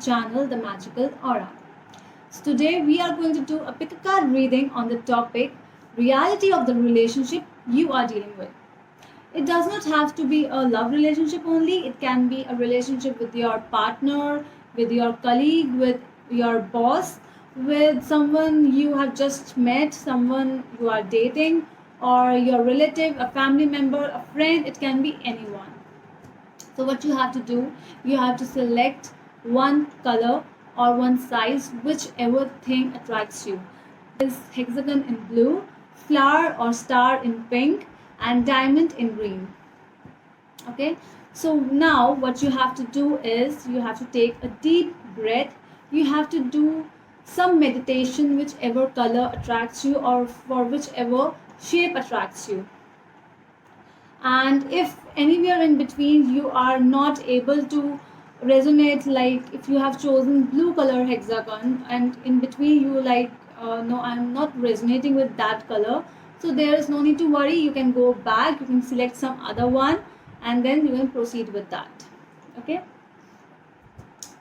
channel The Magical Aura. So today we are going to do a pick a card reading on the topic reality of the relationship you are dealing with. It does not have to be a love relationship only, it can be a relationship with your partner, with your colleague, with your boss, with someone you have just met, someone you are dating, or your relative, a family member, a friend, it can be anyone. So what you have to do, you have to select one color or one size, whichever thing attracts you. Is hexagon in blue, flower or star in pink, and diamond in green. Okay, so now what you have to do is you have to take a deep breath. You have to do some meditation, whichever color attracts you or for whichever shape attracts you. And if anywhere in between you are not able to resonate, like if you have chosen blue color hexagon and in between you like no, I'm not resonating with that color, so there is no need to worry. You can go back, you can select some other one, and then you can proceed with that. Okay,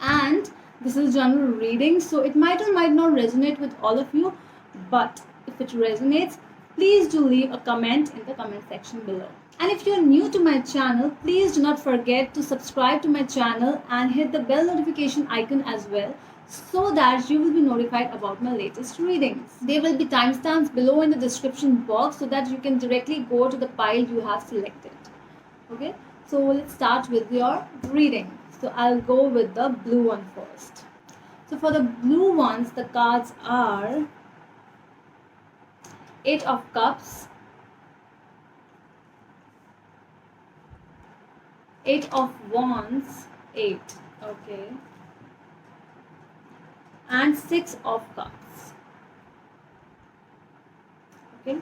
and this is general reading, so it might or might not resonate with all of you, but if it resonates, please do leave a comment in the comment section below. And if you're new to my channel, please do not forget to subscribe to my channel and hit the bell notification icon as well, so that you will be notified about my latest readings. There will be timestamps below in the description box so that you can directly go to the pile you have selected. Okay, so let's start with your reading. So I'll go with the blue one first. So for the blue ones, the cards are Eight of Cups, Eight of Wands, 8, okay, and Six of Cups. Okay,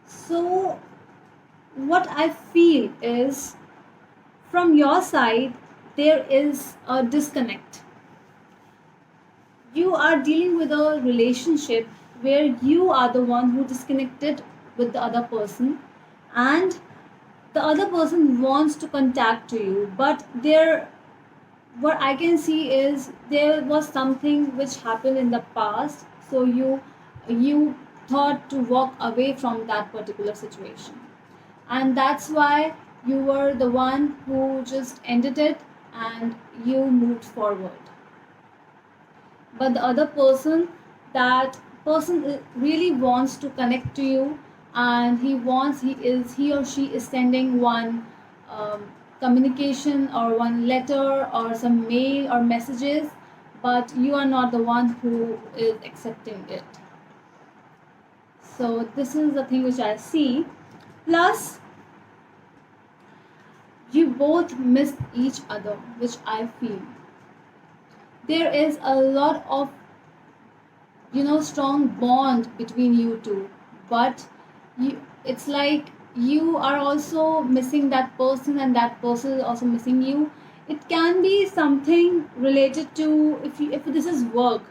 so what I feel is from your side there is a disconnect. You are dealing with a relationship where you are the one who disconnected with the other person, and the other person wants to contact to you, but there, what I can see is there was something which happened in the past, so you thought to walk away from that particular situation, and that's why you were the one who just ended it and you moved forward. But the other person, that person really wants to connect to you, and he or she is sending one communication or one letter or some mail or messages, but you are not the one who is accepting it. So this is the thing which I see. Plus you both miss each other, which I feel. There is a lot of strong bond between you two, but it's like you are also missing that person and that person is also missing you. It can be something related to, if this is work,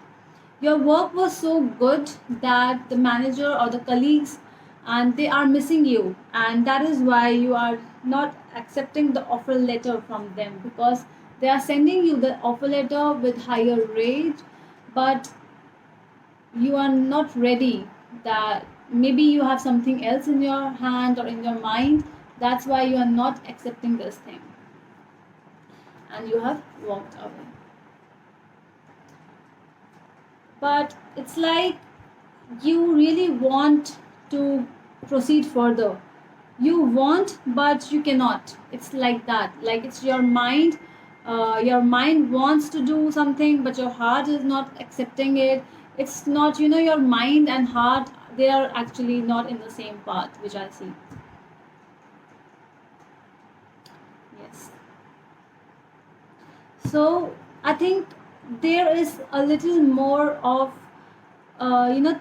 your work was so good that the manager or the colleagues, and they are missing you, and that is why you are not accepting the offer letter from them, because they are sending you the offer letter with higher rate, but you are not ready. That maybe you have something else in your hand or in your mind, that's why you are not accepting this thing and you have walked away. But it's like you really want to proceed further. You want, but you cannot. It's like that, like it's your mind wants to do something, but your heart is not accepting it. It's not, your mind and heart, they are actually not in the same path, which I see. Yes, so I think there is a little more of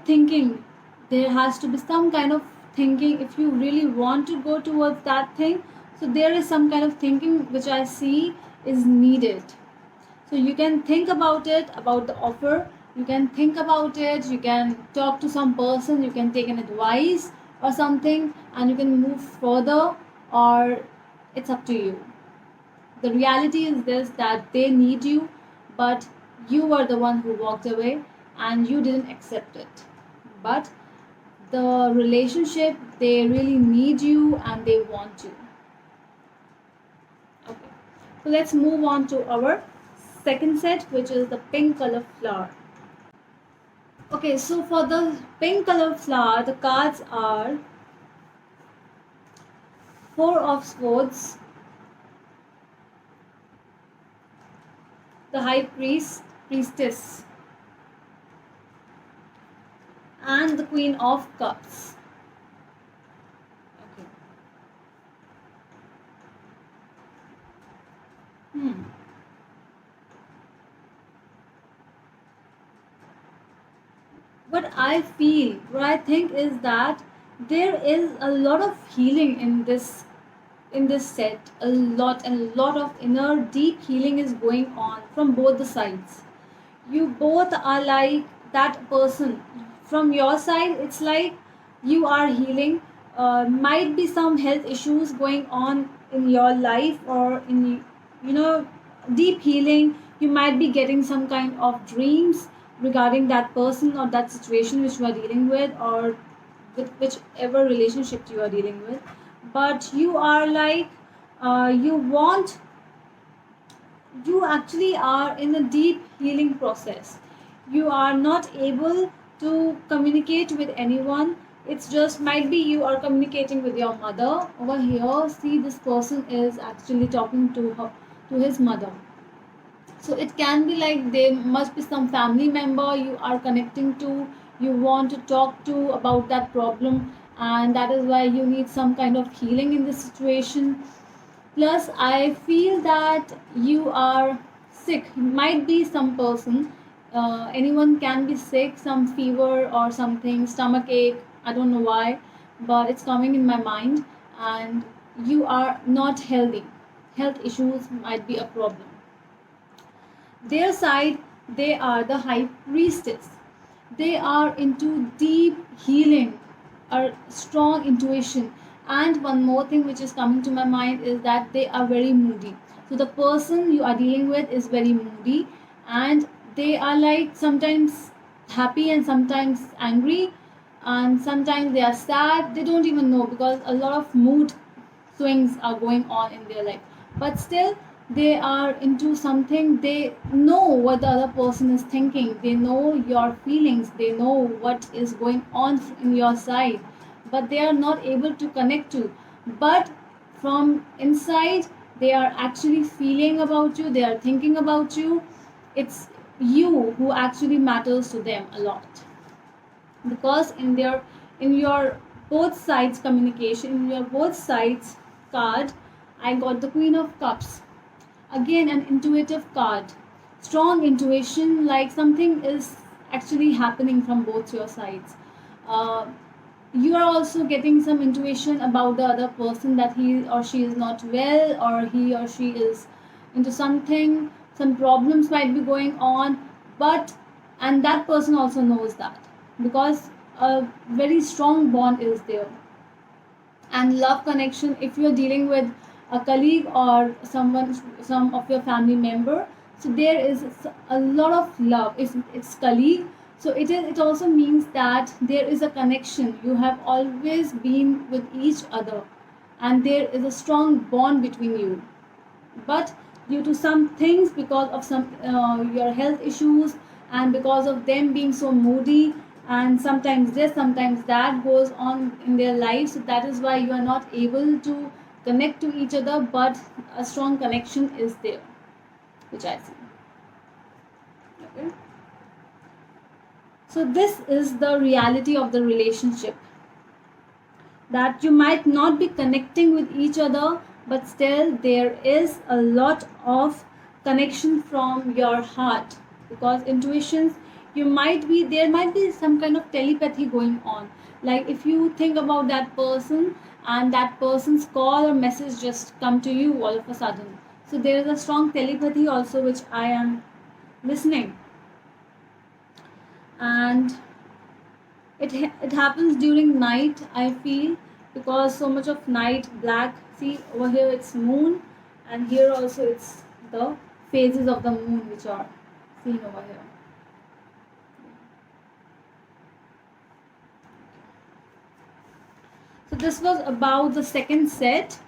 thinking. There has to be some kind of thinking if you really want to go towards that thing. So there is some kind of thinking which I see is needed. So you can think about it, about the offer, you can think about it, you can talk to some person, you can take an advice or something, and you can move further, or it's up to you. The reality is this, that they need you, but you were the one who walked away and you didn't accept it. But the relationship, they really need you and they want you. Okay, so let's move on to our second set, which is the pink color flower. Okay, so for the pink color flower, the cards are Four of Swords, the High Priestess, and the Queen of Cups. Okay. Hmm. What I think is that there is a lot of healing in this set. A lot of inner deep healing is going on from both the sides. You both are like that person. From your side, it's like you are healing. Might be some health issues going on in your life, or in, you know, deep healing. You might be getting some kind of dreams regarding that person or that situation which you are dealing with, or with whichever relationship you are dealing with. But you are like, you want, you actually are in a deep healing process. You are not able to communicate with anyone. It's just might be you are communicating with your mother. Over here, see, this person is actually talking to her, to his mother. So it can be like there must be some family member you are connecting to, you want to talk to about that problem, and that is why you need some kind of healing in this situation. Plus, I feel that you are sick. Might be some person, anyone can be sick, some fever or something, stomach ache. I don't know why, but it's coming in my mind, and you are not healthy. Health issues might be a problem. Their side, they are the High Priestess. They are into deep healing, a strong intuition. And one more thing which is coming to my mind is that they are very moody. So the person you are dealing with is very moody, and they are like sometimes happy and sometimes angry, and sometimes they are sad. They don't even know, because a lot of mood swings are going on in their life. But still, they are into something. They know what the other person is thinking, they know your feelings, they know what is going on in your side, but they are not able to connect to. But from inside, they are actually feeling about you, they are thinking about you. It's you who actually matters to them a lot, because in your both sides communication, in your both sides card, I got the Queen of Cups. Again, an intuitive card. Strong intuition, like something is actually happening from both your sides. Uh, you are also getting some intuition about the other person, that he or she is not well, or he or she is into something, some problems might be going on. But and that person also knows that, because a very strong bond is there. And love connection, if you're dealing with a colleague or someone, some of your family member, so there is a lot of love. If it's colleague, so it also means that there is a connection, you have always been with each other, and there is a strong bond between you. But due to some things, because of some your health issues, and because of them being so moody, and sometimes this sometimes that goes on in their lives, so that is why you are not able to connect to each other. But a strong connection is there, which I see. Okay, so this is the reality of the relationship, that you might not be connecting with each other, but still there is a lot of connection from your heart. Because intuitions, you might be, there might be some kind of telepathy going on. Like if you think about that person, and that person's call or message just come to you all of a sudden, so there is a strong telepathy also which I am listening. And it happens during night, I feel, because so much of night black. See, over here it's moon, And here also it's the phases of the moon which are seen over here. So this was about the second set,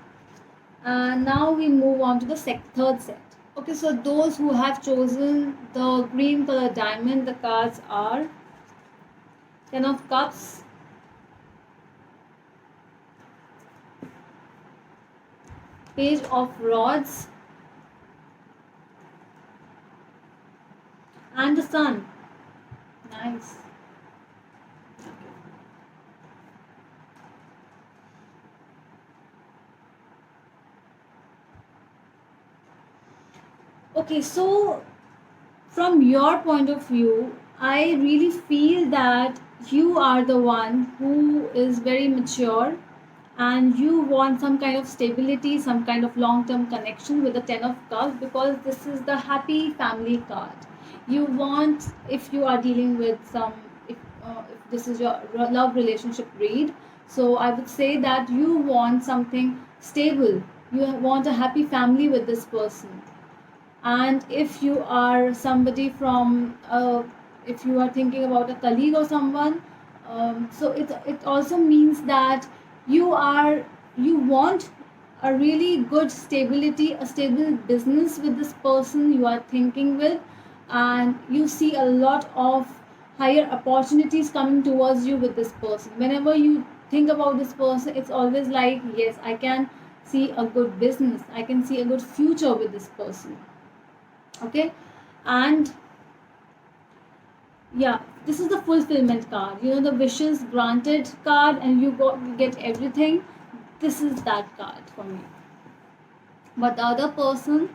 and now we move on to the third set. Okay, so those who have chosen the green color diamond, the cards are Ten of Cups, Page of Rods, and the Sun. Nice. Okay, so from your point of view, I really feel that you are the one who is very mature and you want some kind of stability, some kind of long term connection with the Ten of Cups, because this is the happy family card. You want, if you are dealing with some, if this is your love relationship read, so I would say that you want something stable. You want a happy family with this person. And if you are somebody from if you are thinking about a colleague or someone, so it also means that you want a really good stability, a stable business with this person you are thinking with, and you see a lot of higher opportunities coming towards you with this person. Whenever you think about this person, it's always like, yes, I can see a good business, I can see a good future with this person. Okay, and yeah, this is the fulfillment card, the wishes granted card, and you get everything. This is that card for me. But the other person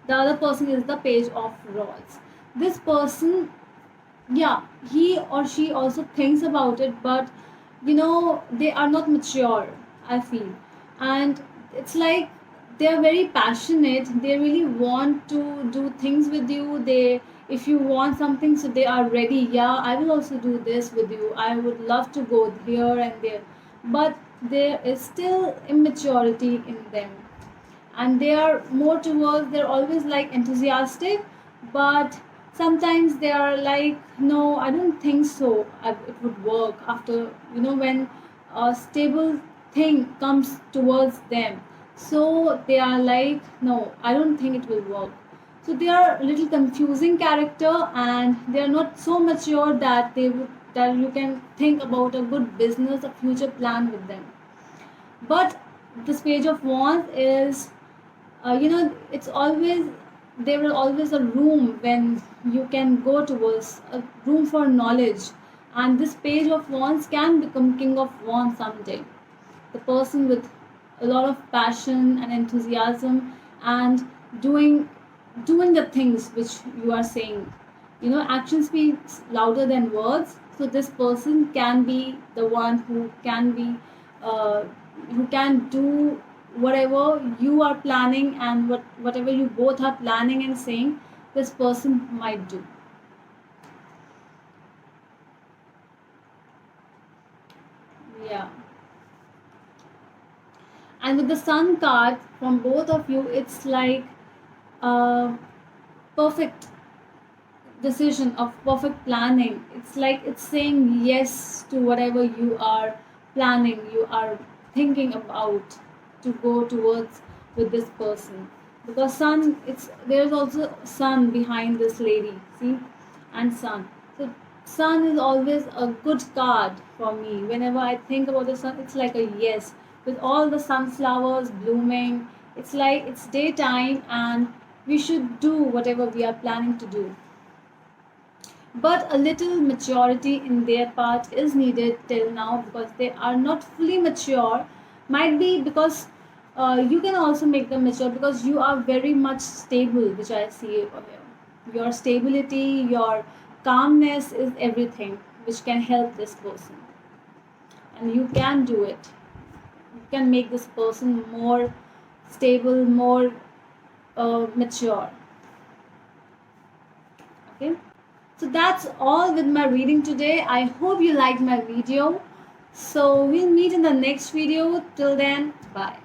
is the Page of Rods. This person, yeah, he or she also thinks about it, but they are not mature, I feel. And it's like they are very passionate, they really want to do things with you. They, if you want something, so they are ready. Yeah, I will also do this with you, I would love to go here and there. But there is still immaturity in them, and they are more towards, they're always like enthusiastic, but sometimes they are like, no, I don't think so, it would work after, when a stable thing comes towards them. So they are like, no, I don't think it will work. So they are a little confusing character, and they are not so mature that that you can think about a good business, a future plan with them. But this Page of Wands is, it's always, there will always a room when you can go towards, a room for knowledge. And this Page of Wands can become King of Wands someday. The person with a lot of passion and enthusiasm, and doing the things which you are saying. Action speaks louder than words. So this person can be the one uh, who can do whatever you are planning, and whatever you both are planning and saying, this person might do. Yeah. And with the Sun card from both of you, it's like a perfect decision of perfect planning. It's like it's saying yes to whatever you are planning, you are thinking about to go towards with this person. Because Sun, it's, there's also Sun behind this lady, see, and Sun. So Sun is always a good card for me. Whenever I think about the Sun, it's like a yes. With all the sunflowers blooming, it's like it's daytime and we should do whatever we are planning to do. But a little maturity in their part is needed till now, because they are not fully mature. Might be because you can also make them mature, because you are very much stable, which I see over here. Your stability, your calmness is everything which can help this person, and you can do it. You can make this person more stable, more mature. Okay. So that's all with my reading today. I hope you liked my video. So we'll meet in the next video. Till then, bye.